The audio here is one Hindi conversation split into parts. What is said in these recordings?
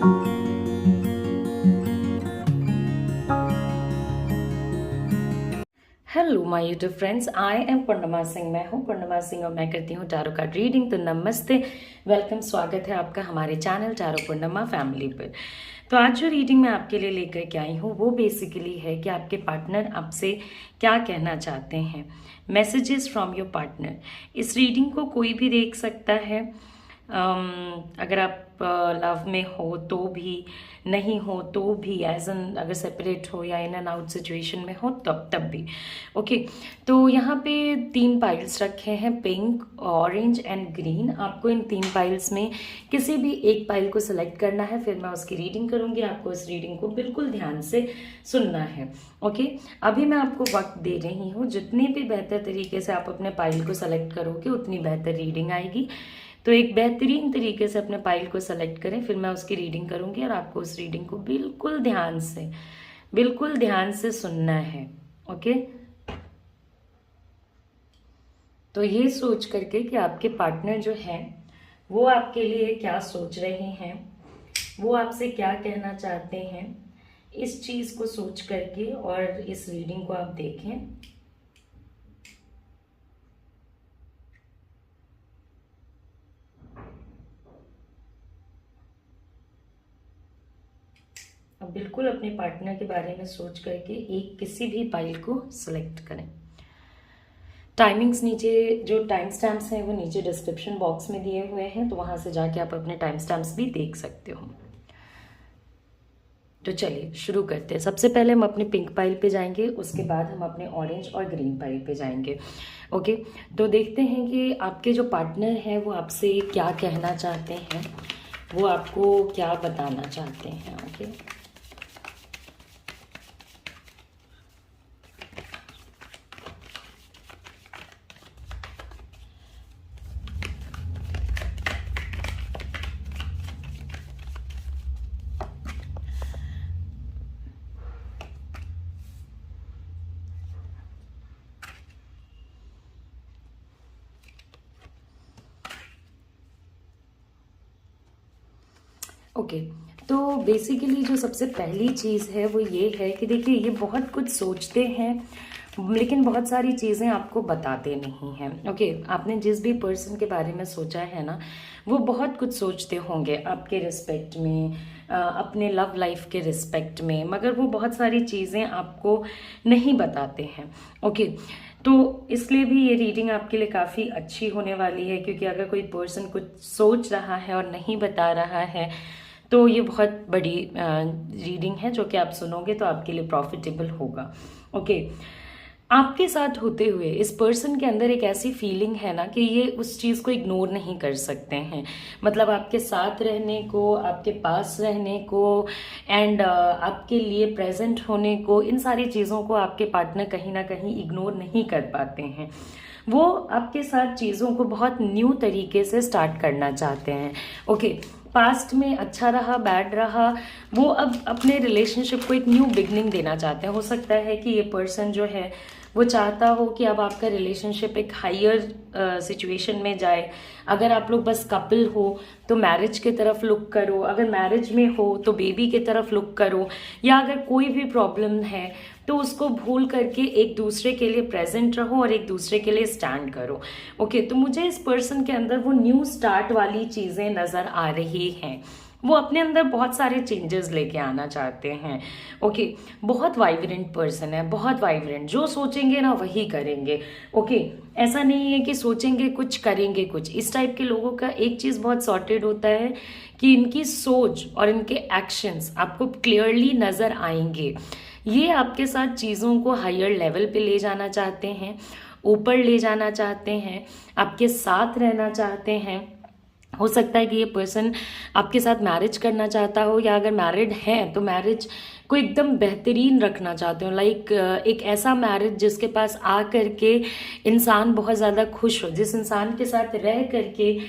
Hello my YouTube friends, I am Purnima Singh. मैं हूँ पूर्णिमा सिंह और मैं करती हूँ टैरो कार्ड रीडिंग। तो नमस्ते, वेलकम, स्वागत है आपका हमारे चैनल टैरो पूर्णिमा फैमिली पर। तो आज जो रीडिंग मैं आपके लिए लेकर के आई हूँ वो बेसिकली है कि आपके पार्टनर आपसे क्या कहना चाहते हैं। Messages from your partner. इस रीडिंग को कोई भी देख सकता है। अगर आप लव में हो तो भी, नहीं हो तो भी, एज एन अगर सेपरेट हो या इन एंड आउट सिचुएशन में हो तब भी। ओके, तो यहाँ पे 3 पाइल्स रखे हैं, पिंक, ऑरेंज एंड ग्रीन। आपको इन 3 पाइल्स में किसी भी एक पाइल को सिलेक्ट करना है, फिर मैं उसकी रीडिंग करूँगी। आपको इस रीडिंग को बिल्कुल ध्यान से सुनना है। ओके, अभी मैं आपको वक्त दे रही हूँ। जितनी भी बेहतर तरीके से आप अपने पाइल को सेलेक्ट करोगे उतनी बेहतर रीडिंग आएगी। तो एक बेहतरीन तरीके से अपने पाइल को सेलेक्ट करें, फिर मैं उसकी रीडिंग करूंगी और आपको उस रीडिंग को बिल्कुल ध्यान से सुनना है। ओके, तो ये सोच करके कि आपके पार्टनर जो है वो आपके लिए क्या सोच रहे हैं, वो आपसे क्या कहना चाहते हैं, इस चीज को सोच करके और इस रीडिंग को आप देखें। अब बिल्कुल अपने पार्टनर के बारे में सोच करके एक किसी भी पाइल को सिलेक्ट करें। टाइमिंग्स नीचे, जो टाइम स्टैम्प्स हैं वो नीचे डिस्क्रिप्शन बॉक्स में दिए हुए हैं, तो वहां से जाके आप अपने टाइम स्टैम्प्स भी देख सकते हो। तो चलिए शुरू करते हैं। सबसे पहले हम अपने पिंक पाइल पे जाएंगे, उसके बाद हम अपने ऑरेंज और ग्रीन पाइल पे जाएंगे। ओके, तो देखते हैं कि आपके जो पार्टनर हैं वो आपसे क्या कहना चाहते हैं, वो आपको क्या बताना चाहते हैं। ओके, ओके, तो बेसिकली जो सबसे पहली चीज़ है वो ये है कि देखिए, ये बहुत कुछ सोचते हैं लेकिन बहुत सारी चीज़ें आपको बताते नहीं हैं। ओके, आपने जिस भी पर्सन के बारे में सोचा है ना, वो बहुत कुछ सोचते होंगे आपके रिस्पेक्ट में, अपने लव लाइफ के रिस्पेक्ट में, मगर वो बहुत सारी चीज़ें आपको नहीं बताते हैं। ओके, तो इसलिए भी ये रीडिंग आपके लिए काफ़ी अच्छी होने वाली है, क्योंकि अगर कोई पर्सन कुछ सोच रहा है और नहीं बता रहा है तो ये बहुत बड़ी रीडिंग है जो कि आप सुनोगे तो आपके लिए प्रॉफिटेबल होगा। ओके, आपके साथ होते हुए इस पर्सन के अंदर एक ऐसी फीलिंग है ना कि ये उस चीज़ को इग्नोर नहीं कर सकते हैं। मतलब आपके साथ रहने को, आपके पास रहने को एंड आपके लिए प्रेजेंट होने को, इन सारी चीज़ों को आपके पार्टनर कहीं ना कहीं इग्नोर नहीं कर पाते हैं। वो आपके साथ चीज़ों को बहुत न्यू तरीके से स्टार्ट करना चाहते हैं। ओके, पास्ट में अच्छा रहा, बैड रहा, वो अब अपने रिलेशनशिप को एक न्यू बिगनिंग देना चाहते हैं। हो सकता है कि ये पर्सन जो है वो चाहता हो कि अब आपका रिलेशनशिप एक हायर सिचुएशन में जाए। अगर आप लोग बस कपल हो तो मैरिज की तरफ लुक करो, अगर मैरिज में हो तो बेबी की तरफ लुक करो, या अगर कोई भी प्रॉब्लम है तो उसको भूल करके एक दूसरे के लिए प्रेजेंट रहो और एक दूसरे के लिए स्टैंड करो। ओके, तो मुझे इस पर्सन के अंदर वो न्यू स्टार्ट वाली चीज़ें नज़र आ रही हैं। वो अपने अंदर बहुत सारे चेंजेस लेके आना चाहते हैं। ओके, बहुत वाइब्रेंट पर्सन है, बहुत वाइब्रेंट, जो सोचेंगे ना वही करेंगे। ओके, ऐसा नहीं है कि सोचेंगे कुछ करेंगे कुछ। इस टाइप के लोगों का एक चीज़ बहुत सॉर्टेड होता है कि इनकी सोच और इनके एक्शंस आपको क्लियरली नज़र आएंगे। ये आपके साथ चीज़ों को हायर लेवल पे ले जाना चाहते हैं, ऊपर ले जाना चाहते हैं, आपके साथ रहना चाहते हैं। हो सकता है कि ये पर्सन आपके साथ मैरिज करना चाहता हो, या अगर मैरिड है तो मैरिज को एकदम बेहतरीन रखना चाहते हो। लाइक एक ऐसा मैरिज जिसके पास आ करके इंसान बहुत ज़्यादा खुश हो, जिस इंसान के साथ रह करके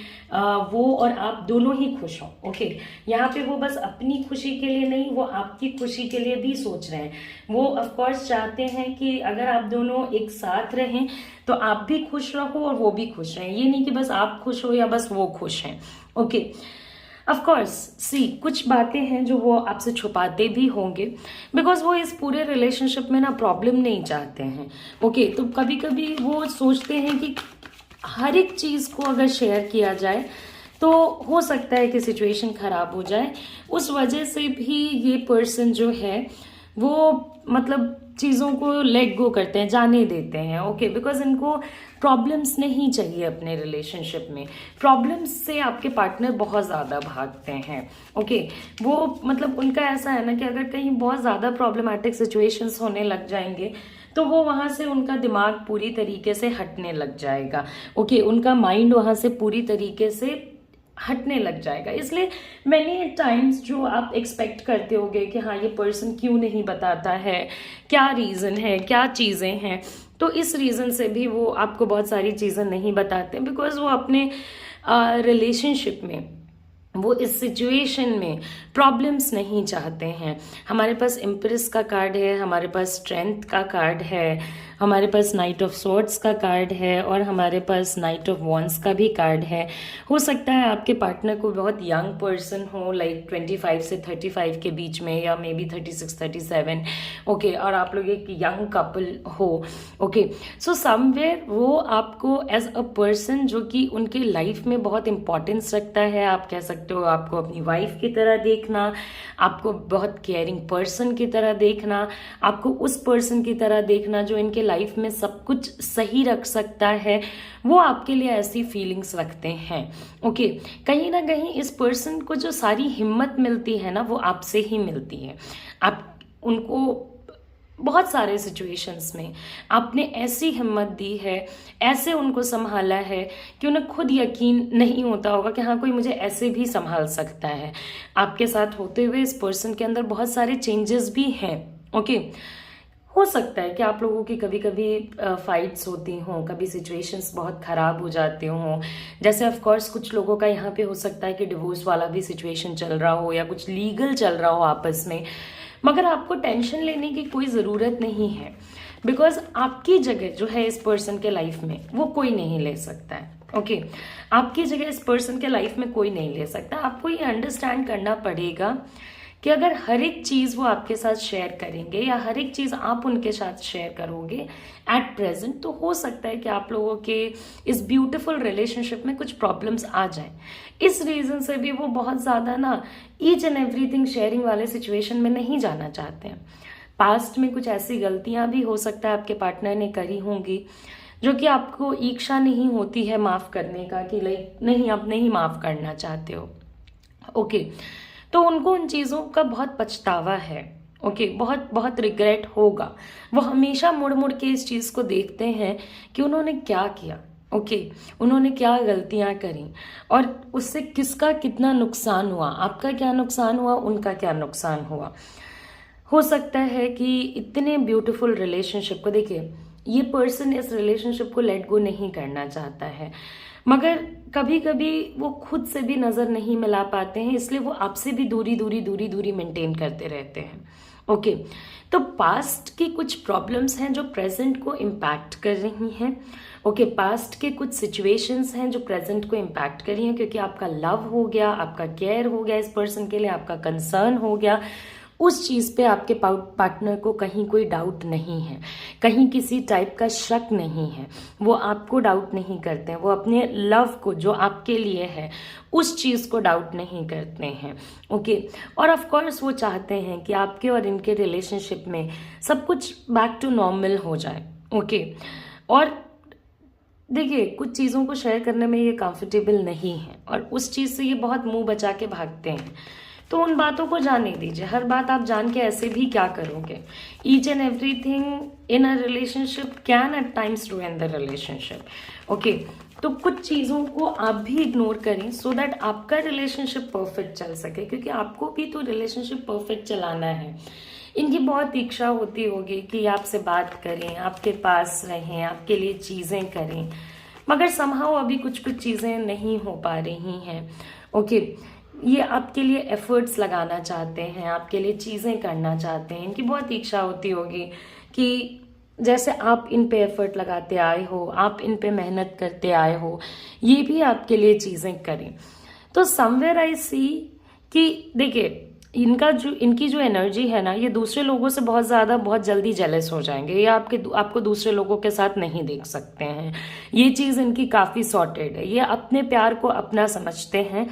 वो और आप दोनों ही खुश हो। ओके, यहाँ पे वो बस अपनी खुशी के लिए नहीं, वो आपकी खुशी के लिए भी सोच रहे हैं। वो ऑफ कोर्स चाहते हैं कि अगर आप दोनों एक साथ रहें तो आप भी खुश रहो और वो भी खुश रहें। ये नहीं कि बस आप खुश हो या बस वो खुश हैं। ओके, ऑफ कोर्स सी कुछ बातें हैं जो वो आपसे छुपाते भी होंगे, बिकॉज वो इस पूरे रिलेशनशिप में ना प्रॉब्लम नहीं चाहते हैं। ओके, तो कभी कभी वो सोचते हैं कि हर एक चीज़ को अगर शेयर किया जाए तो हो सकता है कि सिचुएशन खराब हो जाए। उस वजह से भी ये पर्सन जो है वो मतलब चीज़ों को लेट गो करते हैं, जाने देते हैं। ओके, बिकॉज इनको प्रॉब्लम्स नहीं चाहिए अपने रिलेशनशिप में। प्रॉब्लम्स से आपके पार्टनर बहुत ज़्यादा भागते हैं। ओके, वो मतलब उनका ऐसा है ना कि अगर कहीं बहुत ज़्यादा प्रॉब्लमैटिक सिचुएशंस होने लग जाएंगे तो वो वहाँ से उनका दिमाग पूरी तरीके से हटने लग जाएगा। ओके, उनका माइंड वहाँ से पूरी तरीके से हटने लग जाएगा। इसलिए मैनी टाइम्स जो आप एक्सपेक्ट करते होगे कि हाँ ये पर्सन क्यों नहीं बताता है, क्या रीज़न है, क्या चीज़ें हैं, तो इस रीज़न से भी वो आपको बहुत सारी चीज़ें नहीं बताते, बिकॉज वो अपने रिलेशनशिप में, वो इस सिचुएशन में प्रॉब्लम्स नहीं चाहते हैं। हमारे पास एम्प्रेस का कार्ड है, हमारे पास स्ट्रेंथ का कार्ड है, हमारे पास नाइट ऑफ स्वॉर्ड्स का कार्ड है और हमारे पास नाइट ऑफ वॉन्ड्स का भी कार्ड है। हो सकता है आपके पार्टनर को बहुत यंग पर्सन हो, लाइक 25 से 35 के बीच में, या मे बी 36 37। ओके, और आप लोग एक यंग कपल हो। ओके, सो समवेयर वो आपको एज अ पर्सन जो कि उनके लाइफ में बहुत इंपॉर्टेंस रखता है, आप कह सकते हो आपको अपनी वाइफ की तरह देखना, आपको बहुत केयरिंग पर्सन की तरह देखना, आपको उस पर्सन की तरह देखना जो इनके लाइफ में सब कुछ सही रख सकता है, वो आपके लिए ऐसी फीलिंग्स रखते हैं। ओके, कहीं ना कहीं इस पर्सन को जो सारी हिम्मत मिलती है ना वो आपसे ही मिलती है। आप उनको बहुत सारे सिचुएशंस में आपने ऐसी हिम्मत दी है, ऐसे उनको संभाला है कि उन्हें खुद यकीन नहीं होता होगा कि हाँ कोई मुझे ऐसे भी संभाल सकता है। आपके साथ होते हुए इस पर्सन के अंदर बहुत सारे चेंजेस भी हैं। ओके, हो सकता है कि आप लोगों की कभी कभी फाइट्स होती हों, कभी सिचुएशंस बहुत ख़राब हो जाते हों। जैसे ऑफ कोर्स कुछ लोगों का यहाँ पे हो सकता है कि डिवोर्स वाला भी सिचुएशन चल रहा हो या कुछ लीगल चल रहा हो आपस में, मगर आपको टेंशन लेने की कोई ज़रूरत नहीं है, बिकॉज आपकी जगह जो है इस पर्सन के लाइफ में वो कोई नहीं ले सकता है। ओके, आपकी जगह इस पर्सन के लाइफ में कोई नहीं ले सकता। आपको ये अंडरस्टैंड करना पड़ेगा कि अगर हर एक चीज़ वो आपके साथ शेयर करेंगे या हर एक चीज़ आप उनके साथ शेयर करोगे एट प्रेजेंट, तो हो सकता है कि आप लोगों के इस ब्यूटीफुल रिलेशनशिप में कुछ प्रॉब्लम्स आ जाएं। इस रीज़न से भी वो बहुत ज़्यादा ना ईच एंड एवरीथिंग शेयरिंग वाले सिचुएशन में नहीं जाना चाहते हैं। पास्ट में कुछ ऐसी गलतियां भी हो सकता है आपके पार्टनर ने करी होंगी जो कि आपको इच्छा नहीं होती है माफ़ करने का, कि लाइक नहीं आप नहीं माफ़ करना चाहते हो। ओके, तो उनको उन चीज़ों का बहुत पछतावा है। ओके, बहुत बहुत रिग्रेट होगा। वो हमेशा मुड़ मुड़ के इस चीज़ को देखते हैं कि उन्होंने क्या किया। ओके, उन्होंने क्या गलतियां करी और उससे किसका कितना नुकसान हुआ, आपका क्या नुकसान हुआ, उनका क्या नुकसान हुआ। हो सकता है कि इतने ब्यूटीफुल रिलेशनशिप को, देखिए ये पर्सन इस रिलेशनशिप को लेट गो नहीं करना चाहता है, मगर कभी कभी वो खुद से भी नज़र नहीं मिला पाते हैं, इसलिए वो आपसे भी दूरी दूरी दूरी दूरी मेंटेन करते रहते हैं। ओके, तो पास्ट की कुछ प्रॉब्लम्स हैं जो प्रेजेंट को इम्पैक्ट कर रही हैं। ओके, पास्ट के कुछ सिचुएशंस हैं जो प्रेजेंट को इम्पैक्ट कर रही हैं, क्योंकि आपका लव हो गया, आपका केयर हो गया इस पर्सन के लिए, आपका कंसर्न हो गया। उस चीज़ पे आपके पार्टनर को कहीं कोई डाउट नहीं है, कहीं किसी टाइप का शक नहीं है, वो आपको डाउट नहीं करते हैं, वो अपने लव को जो आपके लिए है उस चीज़ को डाउट नहीं करते हैं। ओके, और ऑफ कोर्स वो चाहते हैं कि आपके और इनके रिलेशनशिप में सब कुछ बैक टू नॉर्मल हो जाए। ओके, और देखिए कुछ चीज़ों को शेयर करने में ये कंफर्टेबल नहीं है और उस चीज़ से ये बहुत मुंह बचा के भागते हैं, तो उन बातों को जाने दीजिए। हर बात आप जान के ऐसे भी क्या करोगे। Each and everything in a relationship can at times ruin the relationship. Okay, तो कुछ चीज़ों को आप भी इग्नोर करें सो दैट आपका रिलेशनशिप परफेक्ट चल सके, क्योंकि आपको भी तो रिलेशनशिप परफेक्ट चलाना है। इनकी बहुत इच्छा होती होगी कि आपसे बात करें, आपके पास रहें, आपके लिए चीज़ें करें, मगर समहाउ अभी कुछ कुछ चीज़ें नहीं हो पा रही हैं। ओके, ये आपके लिए एफर्ट्स लगाना चाहते हैं, आपके लिए चीज़ें करना चाहते हैं। इनकी बहुत इच्छा होती होगी कि जैसे आप इन पे एफर्ट लगाते आए हो, आप इन पे मेहनत करते आए हो, ये भी आपके लिए चीज़ें करें। तो समवेयर आई सी कि देखिए इनकी जो एनर्जी है ना, ये दूसरे लोगों से बहुत जल्दी जेलस हो जाएंगे, ये आपको दूसरे लोगों के साथ नहीं देख सकते हैं। ये चीज़ इनकी काफ़ी सॉर्टेड है, ये अपने प्यार को अपना समझते हैं,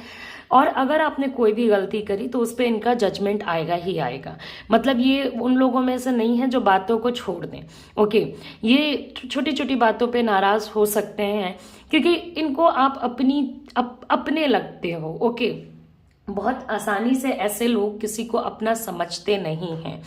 और अगर आपने कोई भी गलती करी तो उस पर इनका जजमेंट आएगा ही आएगा। मतलब ये उन लोगों में से नहीं है जो बातों को छोड़ दें। ओके, ये छोटी छोटी बातों पे नाराज हो सकते हैं क्योंकि इनको आप अपने लगते हो। ओके, बहुत आसानी से ऐसे लोग किसी को अपना समझते नहीं हैं।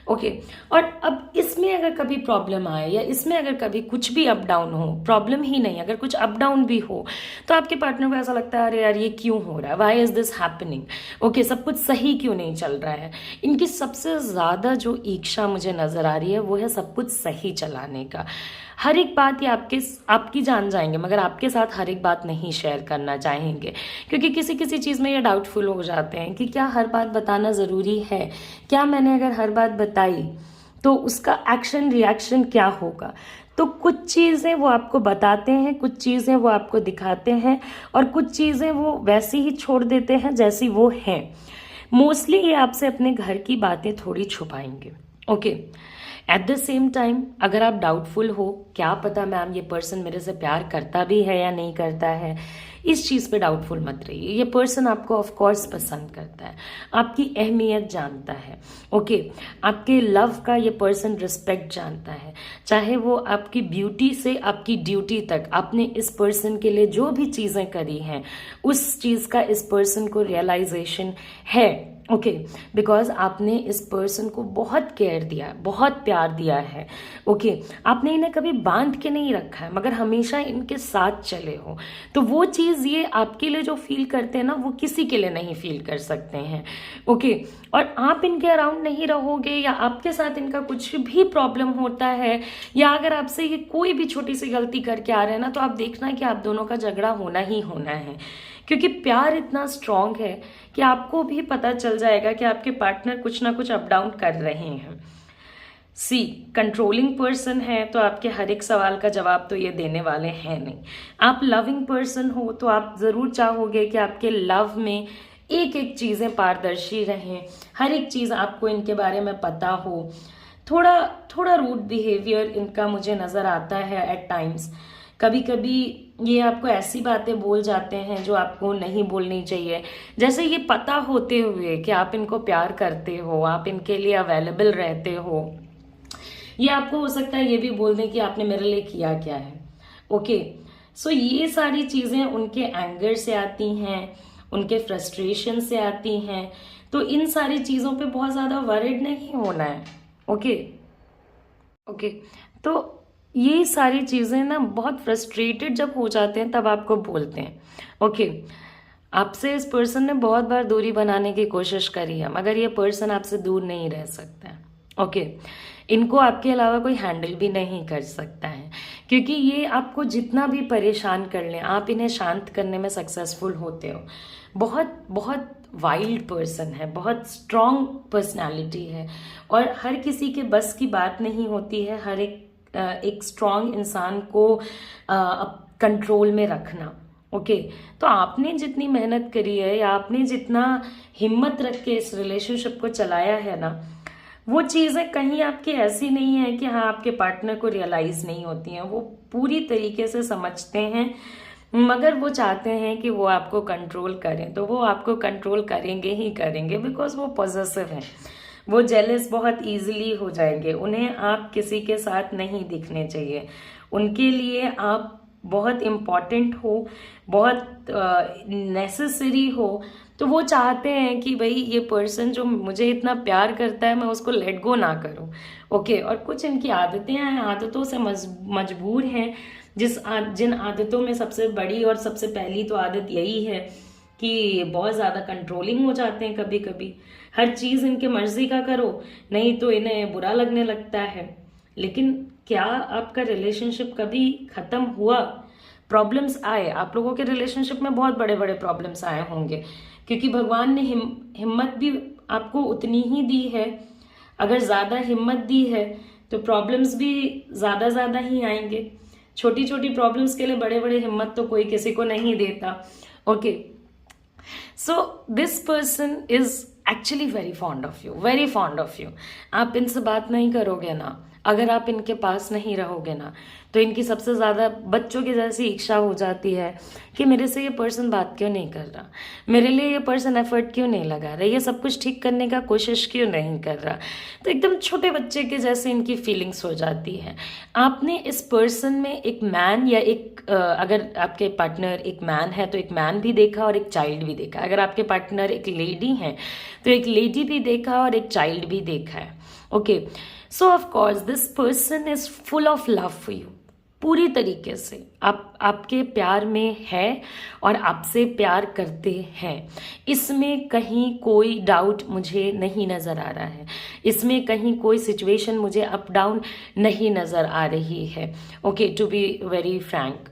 ओके, और अब इसमें अगर कभी प्रॉब्लम आए या इसमें अगर कभी कुछ भी अप डाउन हो, प्रॉब्लम ही नहीं, अगर कुछ अप डाउन भी हो, तो आपके पार्टनर को ऐसा लगता है अरे यार ये क्यों हो रहा है, why is this happening. Okay, सब कुछ सही क्यों नहीं चल रहा है। इनकी सबसे ज़्यादा जो इच्छा मुझे नज़र आ रही है वो है सब कुछ सही चलाने का। हर एक बात ये आपकी जान जाएंगे, मगर आपके साथ हर एक बात नहीं शेयर करना चाहेंगे, क्योंकि किसी किसी चीज़ में ये डाउटफुल हो जाते हैं कि क्या हर बात बताना ज़रूरी है, क्या मैंने अगर हर बात बताई तो उसका एक्शन रिएक्शन क्या होगा। तो कुछ चीज़ें वो आपको बताते हैं, कुछ चीज़ें वो आपको दिखाते हैं, और कुछ चीज़ें वो वैसी ही छोड़ देते हैं जैसी वो हैं। मोस्टली ये आपसे अपने घर की बातें थोड़ी छुपाएंगे। Okay, at the same time अगर आप डाउटफुल हो, क्या पता मैम ये पर्सन मेरे से प्यार करता भी है या नहीं करता है, इस चीज़ पे डाउटफुल मत रहिए। ये पर्सन आपको ऑफ कोर्स पसंद करता है, आपकी अहमियत जानता है। ओके, आपके लव का ये पर्सन रिस्पेक्ट जानता है। चाहे वो आपकी ब्यूटी से आपकी ड्यूटी तक आपने इस पर्सन के लिए जो भी चीज़ें करी हैं, उस चीज़ का इस पर्सन को रियलाइजेशन है। ओके, बिकॉज आपने इस पर्सन को बहुत केयर दिया, बहुत प्यार दिया है। ओके, आपने इन्हें कभी बांध के नहीं रखा है, मगर हमेशा इनके साथ चले हो। तो वो चीज़ ये आपके लिए जो फील करते हैं ना, वो किसी के लिए नहीं फील कर सकते हैं। ओके, और आप इनके अराउंड नहीं रहोगे या आपके साथ इनका कुछ भी प्रॉब्लम होता है, या अगर आपसे ये कोई भी छोटी सी गलती करके आ रहे हैं ना, तो आप देखना कि आप दोनों का झगड़ा होना ही होना है, क्योंकि प्यार इतना स्ट्रांग है कि आपको भी पता चल जाएगा कि आपके पार्टनर कुछ ना कुछ अप डाउन कर रहे हैं। सी, कंट्रोलिंग पर्सन है तो आपके हर एक सवाल का जवाब तो ये देने वाले हैं नहीं। आप लविंग पर्सन हो तो आप ज़रूर चाहोगे कि आपके लव में एक एक चीज़ें पारदर्शी रहें, हर एक चीज़ आपको इनके बारे में पता हो। थोड़ा रूड बिहेवियर इनका मुझे नज़र आता है एट टाइम्स। कभी कभी ये आपको ऐसी बातें बोल जाते हैं जो आपको नहीं बोलनी चाहिए, जैसे ये पता होते हुए कि आप इनको प्यार करते हो, आप इनके लिए अवेलेबल रहते हो। ये आपको हो सकता है ये भी बोल दें कि आपने मेरे लिए किया क्या है। ओके, सो ये सारी चीज़ें उनके एंगर से आती हैं, उनके फ्रस्ट्रेशन से आती हैं। तो इन सारी चीज़ों पे बहुत ज़्यादा वरिड नहीं होना है। ओके, तो ये सारी चीज़ें ना बहुत फ्रस्ट्रेटेड जब हो जाते हैं तब आपको बोलते हैं। ओके, आपसे इस पर्सन ने बहुत बार दूरी बनाने की कोशिश करी है, मगर ये पर्सन आपसे दूर नहीं रह सकता है। ओके, इनको आपके अलावा कोई हैंडल भी नहीं कर सकता है, क्योंकि ये आपको जितना भी परेशान कर लें, आप इन्हें शांत करने में सक्सेसफुल होते हो। बहुत वाइल्ड पर्सन है, बहुत स्ट्रॉन्ग पर्सनालिटी है, और हर किसी के बस की बात नहीं होती है हर एक स्ट्रॉन्ग इंसान को कंट्रोल में रखना। ओके, तो आपने जितनी मेहनत करी है या आपने जितना हिम्मत रख के इस रिलेशनशिप को चलाया है ना, वो चीज़ें कहीं आपकी ऐसी नहीं है कि हाँ आपके पार्टनर को रियलाइज़ नहीं होती हैं। वो पूरी तरीके से समझते हैं, मगर वो चाहते हैं कि वो आपको कंट्रोल करें, तो वो आपको कंट्रोल करेंगे ही करेंगे, बिकॉज वो पॉजेसिव हैं। वो जेलस बहुत इजीली हो जाएंगे, उन्हें आप किसी के साथ नहीं दिखने चाहिए। उनके लिए आप बहुत इम्पॉर्टेंट हो, बहुत नेसेसरी हो। तो वो चाहते हैं कि भाई ये पर्सन जो मुझे इतना प्यार करता है मैं उसको लेट गो ना करूं। ओके, और कुछ इनकी आदतें हैं, आदतों से मजबूर हैं, जिन आदतों में सबसे बड़ी और सबसे पहली तो आदत यही है कि बहुत ज़्यादा कंट्रोलिंग हो जाते हैं। कभी कभी हर चीज़ इनके मर्जी का करो, नहीं तो इन्हें बुरा लगने लगता है। लेकिन क्या आपका रिलेशनशिप कभी ख़त्म हुआ? प्रॉब्लम्स आए, आप लोगों के रिलेशनशिप में बहुत बड़े बड़े प्रॉब्लम्स आए होंगे, क्योंकि भगवान ने हिम्मत भी आपको उतनी ही दी है। अगर ज़्यादा हिम्मत दी है तो प्रॉब्लम्स भी ज़्यादा ही आएंगे। छोटी छोटी प्रॉब्लम्स के लिए बड़े बड़े हिम्मत तो कोई किसी को नहीं देता। Okay, so this person is actually very fond of you, very fond of you. आप इनसे बात नहीं करोगे ना, अगर आप इनके पास नहीं रहोगे ना, तो इनकी सबसे ज़्यादा बच्चों की जैसी इच्छा हो जाती है कि मेरे से ये पर्सन बात क्यों नहीं कर रहा, मेरे लिए ये पर्सन एफर्ट क्यों नहीं लगा रहा, ये सब कुछ ठीक करने का कोशिश क्यों नहीं कर रहा। तो एकदम छोटे बच्चे के जैसे इनकी फीलिंग्स हो जाती है। आपने इस पर्सन में एक मैन या एक अगर आपके पार्टनर एक मैन है तो एक मैन भी देखा और एक चाइल्ड भी देखा। अगर आपके पार्टनर एक लेडी है तो एक लेडी भी देखा और एक चाइल्ड भी देखा है। Okay, so of course this person is full of love for you. पूरी तरीके से आपके प्यार में है और आपसे प्यार करते हैं। इसमें कहीं कोई डाउट मुझे नहीं नज़र आ रहा है, इसमें कहीं कोई सिचुएशन मुझे अप डाउन नहीं नज़र आ रही है। Okay, to be very frank.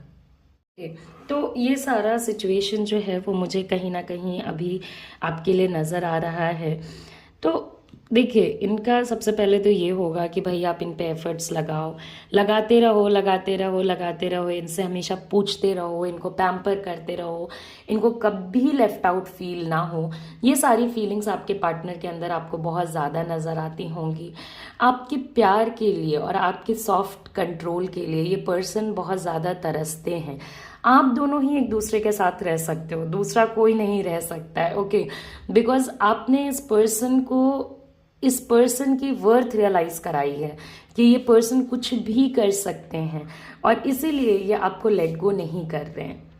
तो ये सारा सिचुएशन जो है वो मुझे कहीं ना कहीं अभी आपके लिए नज़र आ रहा है। तो देखिए, इनका सबसे पहले तो ये होगा कि भाई आप इन पे एफर्ट्स लगाओ, लगाते रहो लगाते रहो लगाते रहो, इनसे हमेशा पूछते रहो, इनको पैम्पर करते रहो, इनको कभी लेफ्ट आउट फील ना हो। ये सारी फीलिंग्स आपके पार्टनर के अंदर आपको बहुत ज़्यादा नज़र आती होंगी। आपके प्यार के लिए और आपके सॉफ्ट कंट्रोल के लिए ये पर्सन बहुत ज़्यादा तरसते हैं। आप दोनों ही एक दूसरे के साथ रह सकते हो, दूसरा कोई नहीं रह सकता है। ओके, बिकॉज आपने इस पर्सन की वर्थ रियलाइज कराई है कि ये पर्सन कुछ भी कर सकते हैं और इसीलिए ये आपको लेट गो नहीं कर रहे हैं।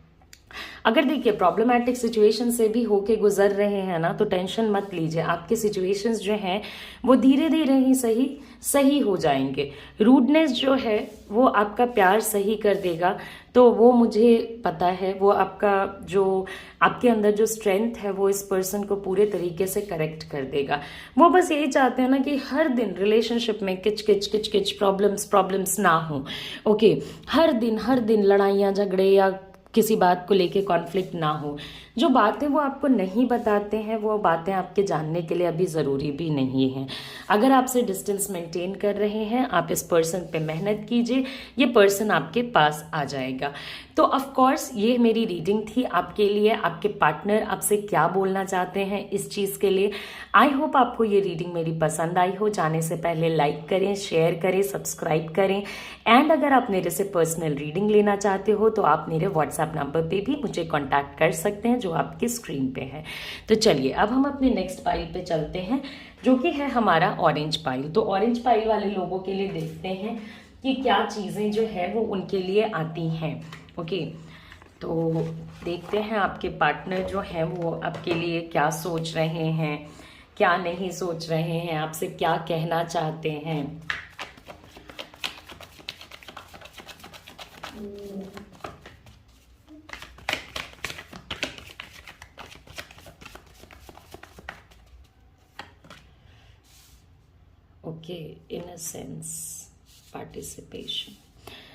अगर देखिए प्रॉब्लमैटिक सिचुएशन से भी होके गुजर रहे हैं ना, तो टेंशन मत लीजिए। आपके सिचुएशंस जो हैं वो धीरे धीरे ही सही हो जाएंगे। रूडनेस जो है वो आपका प्यार सही कर देगा, तो वो मुझे पता है। वो आपके अंदर जो स्ट्रेंथ है वो इस पर्सन को पूरे तरीके से करेक्ट कर देगा। वो बस यही चाहते हैं ना कि हर दिन रिलेशनशिप में किच किच प्रॉब्लम्स ना हो। ओके, हर दिन लड़ाइयाँ झगड़े या किसी बात को लेके कॉन्फ्लिक्ट ना हो। जो बातें वो आपको नहीं बताते हैं वो बातें आपके जानने के लिए अभी ज़रूरी भी नहीं है। अगर आपसे डिस्टेंस मेंटेन कर रहे हैं, आप इस पर्सन पे मेहनत कीजिए, ये पर्सन आपके पास आ जाएगा। तो ऑफ कोर्स ये मेरी रीडिंग थी आपके लिए। आपके पार्टनर आपसे क्या बोलना चाहते हैं इस चीज़ के लिए। आई होप आपको ये रीडिंग मेरी पसंद आई हो। जाने से पहले लाइक करें, शेयर करें, सब्सक्राइब करें। एंड अगर आप मेरे से पर्सनल रीडिंग लेना चाहते हो तो आप मेरे व्हाट्सएप नंबर पे भी मुझे कॉन्टैक्ट कर सकते हैं जो आपकी स्क्रीन पे है। तो चलिए अब हम अपने नेक्स्ट पाइल पे चलते हैं जो कि है हमारा ऑरेंज पाइल। तो ऑरेंज पाइल वाले लोगों के लिए देखते हैं कि क्या चीज़ें जो है वो उनके लिए आती हैं। ओके, तो देखते हैं आपके पार्टनर जो हैं वो आपके लिए क्या सोच रहे हैं, क्या नहीं सोच रहे हैं, आपसे क्या कहना चाहते हैं। Okay, इनसेंस, participation.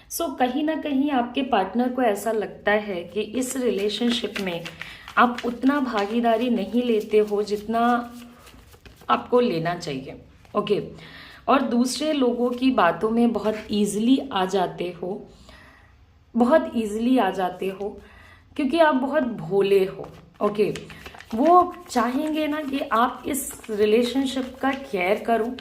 सो कहीं ना कहीं आपके पार्टनर को ऐसा लगता है कि इस रिलेशनशिप में आप उतना भागीदारी नहीं लेते हो जितना आपको लेना चाहिए। ओके, और दूसरे लोगों की बातों में बहुत ईजिली आ जाते हो क्योंकि आप बहुत भोले हो। ओके, वो चाहेंगे ना कि आप इस रिलेशनशिप का केयर करो।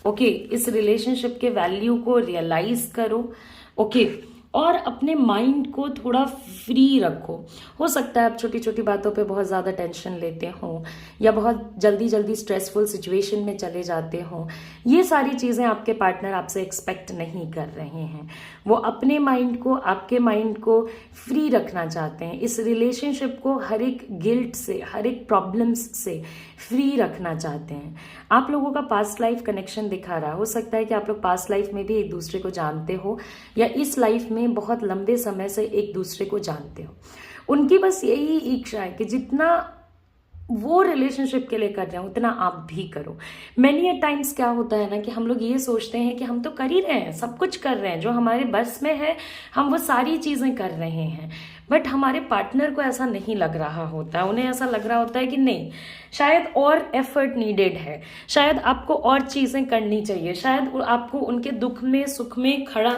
ओके, इस रिलेशनशिप के वैल्यू को रियलाइज करो। ओके, और अपने माइंड को थोड़ा फ्री रखो। हो सकता है आप छोटी छोटी बातों पे बहुत ज़्यादा टेंशन लेते हो या बहुत जल्दी स्ट्रेसफुल सिचुएशन में चले जाते हो। ये सारी चीज़ें आपके पार्टनर आपसे एक्सपेक्ट नहीं कर रहे हैं। वो अपने माइंड को, आपके माइंड को फ्री रखना चाहते हैं। इस रिलेशनशिप को हर एक गिल्ट से, हर एक प्रॉब्लम्स से फ्री रखना चाहते हैं। आप लोगों का पास्ट लाइफ कनेक्शन दिखा रहा है। हो सकता है कि आप लोग पास्ट लाइफ में भी एक दूसरे को जानते हो या इस लाइफ में बहुत लंबे समय से एक दूसरे को जानते हो। उनकी बस यही इच्छा है कि जितना वो रिलेशनशिप के लिए कर रहे हैं उतना आप भी करो। मैनी अ टाइम्स क्या होता है ना कि हम लोग ये सोचते हैं कि हम तो कर ही रहे हैं, सब कुछ कर रहे हैं, जो हमारे बस में है हम वो सारी चीज़ें कर रहे हैं। बट हमारे पार्टनर को ऐसा नहीं लग रहा होता। उन्हें ऐसा लग रहा होता है कि नहीं, शायद और एफर्ट नीडेड है, शायद आपको और चीज़ें करनी चाहिए, शायद आपको उनके दुख में सुख में खड़ा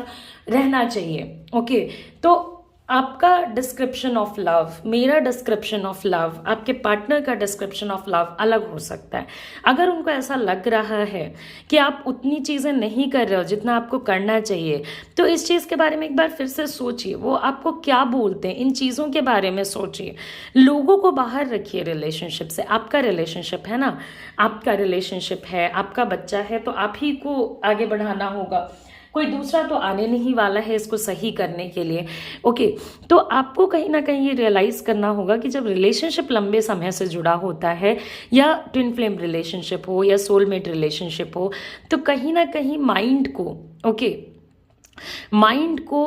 रहना चाहिए। ओके, तो आपका डिस्क्रिप्शन ऑफ लव, मेरा डिस्क्रिप्शन ऑफ लव, आपके पार्टनर का डिस्क्रिप्शन ऑफ लव अलग हो सकता है। अगर उनको ऐसा लग रहा है कि आप उतनी चीज़ें नहीं कर रहे हो जितना आपको करना चाहिए, तो इस चीज़ के बारे में एक बार फिर से सोचिए, वो आपको क्या बोलते हैं, इन चीज़ों के बारे में सोचिए। लोगों को बाहर रखिए रिलेशनशिप से। आपका रिलेशनशिप है ना, आपका रिलेशनशिप है, आपका बच्चा है, तो आप ही को आगे बढ़ाना होगा, कोई दूसरा तो आने नहीं वाला है इसको सही करने के लिए। ओके, तो आपको कहीं ना कहीं ये रियलाइज करना होगा कि जब रिलेशनशिप लंबे समय से जुड़ा होता है, या ट्विन फ्लेम रिलेशनशिप हो या सोलमेट रिलेशनशिप हो, तो कहीं ना कहीं माइंड को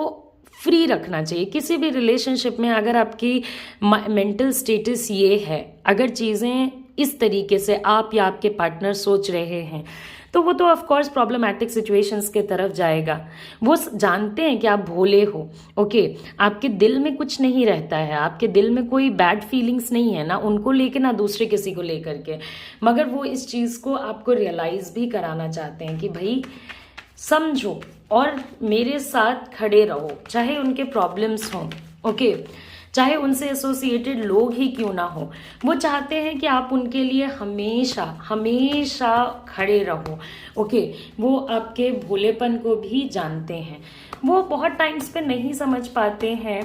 फ्री रखना चाहिए। किसी भी रिलेशनशिप में अगर आपकी मेंटल स्टेटस ये है, अगर चीज़ें इस तरीके से आप या आपके पार्टनर सोच रहे हैं, तो वो तो ऑफ कोर्स प्रॉब्लमैटिक सिचुएशंस के तरफ जाएगा। वो जानते हैं कि आप भोले हो, ओके, आपके दिल में कुछ नहीं रहता है, आपके दिल में कोई बैड फीलिंग्स नहीं है ना उनको लेके ना दूसरे किसी को लेकर के, मगर वो इस चीज़ को आपको रियलाइज भी कराना चाहते हैं कि भाई समझो और मेरे साथ खड़े रहो, चाहे उनके प्रॉब्लम्स हों, ओके, चाहे उनसे एसोसिएटेड लोग ही क्यों ना हो। वो चाहते हैं कि आप उनके लिए हमेशा हमेशा खड़े रहो, ओके। वो आपके भोलेपन को भी जानते हैं। वो बहुत टाइम्स पे नहीं समझ पाते हैं,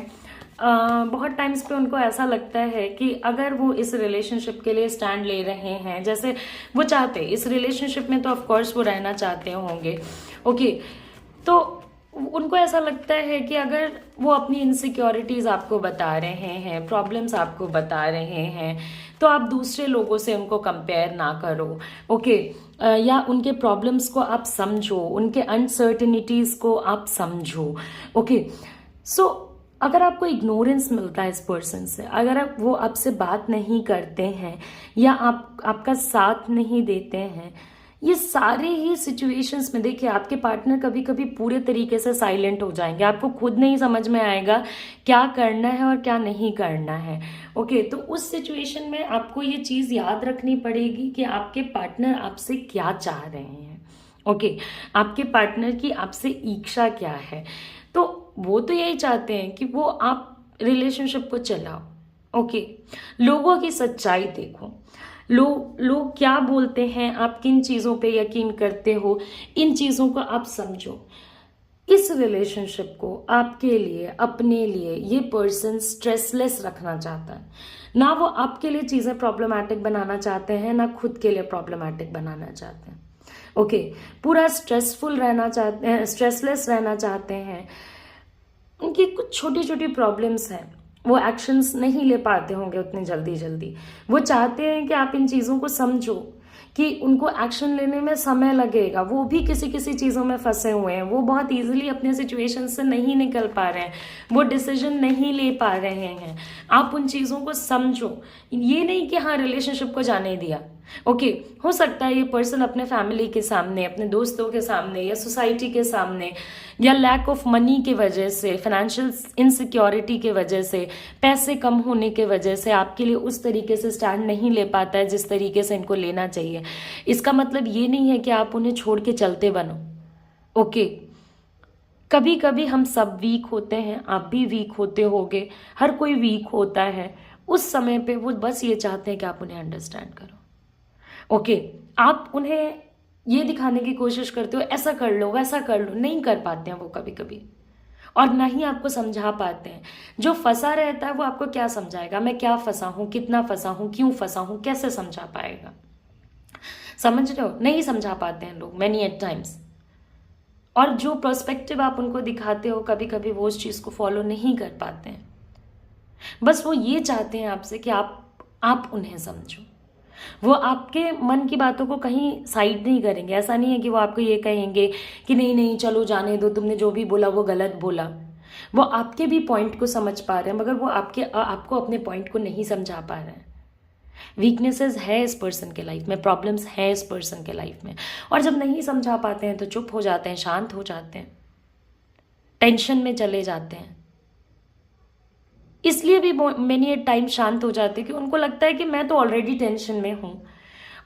बहुत टाइम्स पे उनको ऐसा लगता है कि अगर वो इस रिलेशनशिप के लिए स्टैंड ले रहे हैं, जैसे वो चाहते इस रिलेशनशिप में, तो ऑफ कोर्स वो रहना चाहते होंगे, ओके, तो उनको ऐसा लगता है कि अगर वो अपनी इनसिक्योरिटीज़ आपको बता रहे हैं, प्रॉब्लम्स आपको बता रहे हैं, तो आप दूसरे लोगों से उनको कंपेयर ना करो, ओके, या उनके प्रॉब्लम्स को आप समझो, उनके अनसर्टेनिटीज़ को आप समझो, ओके। सो अगर आपको इग्नोरेंस मिलता है इस पर्सन से, अगर वो आपसे बात नहीं करते हैं या आपका साथ नहीं देते हैं, ये सारे ही सिचुएशंस में देखिए आपके पार्टनर कभी कभी पूरे तरीके से साइलेंट हो जाएंगे। आपको खुद नहीं समझ में आएगा क्या करना है और क्या नहीं करना है, ओके। तो उस सिचुएशन में आपको ये चीज़ याद रखनी पड़ेगी कि आपके पार्टनर आपसे क्या चाह रहे हैं, ओके। आपके पार्टनर की आपसे इच्छा क्या है। तो वो तो यही चाहते हैं कि वो आप रिलेशनशिप को चलाओ, ओके। लोगों की सच्चाई देखो, लोग क्या बोलते हैं, आप किन चीज़ों पे यकीन करते हो, इन चीज़ों को आप समझो। इस रिलेशनशिप को आपके लिए, अपने लिए ये पर्सन स्ट्रेसलेस रखना चाहता है। ना वो आपके लिए चीज़ें प्रॉब्लमैटिक बनाना चाहते हैं, ना खुद के लिए प्रॉब्लमैटिक बनाना चाहते हैं, ओके। पूरा स्ट्रेसफुल रहना चाहते हैं, स्ट्रेसलेस रहना चाहते हैं। उनकी कुछ छोटी छोटी प्रॉब्लम्स हैं, वो एक्शंस नहीं ले पाते होंगे उतने जल्दी। वो चाहते हैं कि आप इन चीज़ों को समझो कि उनको एक्शन लेने में समय लगेगा। वो भी किसी किसी चीज़ों में फंसे हुए हैं, वो बहुत इजीली अपने सिचुएशन से नहीं निकल पा रहे हैं, वो डिसीजन नहीं ले पा रहे हैं। आप उन चीज़ों को समझो, ये नहीं कि हाँ रिलेशनशिप को जाने दिया, ओके। हो सकता है ये पर्सन अपने फैमिली के सामने, अपने दोस्तों के सामने या सोसाइटी के सामने, या लैक ऑफ मनी की वजह से, फाइनेंशियल इनसिक्योरिटी की वजह से, पैसे कम होने की वजह से आपके लिए उस तरीके से स्टैंड नहीं ले पाता है जिस तरीके से इनको लेना चाहिए। इसका मतलब ये नहीं है कि आप उन्हें छोड़ के चलते बनो, ओके। कभी कभी हम सब वीक होते हैं, आप भी वीक होते होगे, हर कोई वीक होता है। उस समय पे वो बस ये चाहते हैं कि आप उन्हें अंडरस्टैंड करो, ओके। आप उन्हें ये दिखाने की कोशिश करते हो ऐसा कर लो वैसा कर लो, नहीं कर पाते हैं वो कभी कभी, और ना ही आपको समझा पाते हैं। जो फंसा रहता है वो आपको क्या समझाएगा, मैं क्या फंसा हूं, कितना फंसा हूं, क्यों फंसा हूं, कैसे समझा पाएगा। समझ रहे हो, नहीं समझा पाते हैं लोग मैनी एट टाइम्स। और जो पर्सपेक्टिव आप उनको दिखाते हो कभी कभी वो उस चीज को फॉलो नहीं कर पाते हैं। बस वो ये चाहते हैं आपसे कि आप उन्हें समझो। वो आपके मन की बातों को कहीं साइड नहीं करेंगे। ऐसा नहीं है कि वो आपको ये कहेंगे कि नहीं नहीं चलो जाने दो, तुमने जो भी बोला वो गलत बोला। वो आपके भी पॉइंट को समझ पा रहे हैं, मगर वो आपको अपने पॉइंट को नहीं समझा पा रहे हैं। वीकनेसेस है इस पर्सन के लाइफ में, प्रॉब्लम्स है इस पर्सन के लाइफ में, और जब नहीं समझा पाते हैं तो चुप हो जाते हैं, शांत हो जाते हैं, टेंशन में चले जाते हैं। इसलिए भी मैंने ये टाइम शांत हो जाते कि उनको लगता है कि मैं तो ऑलरेडी टेंशन में हूं,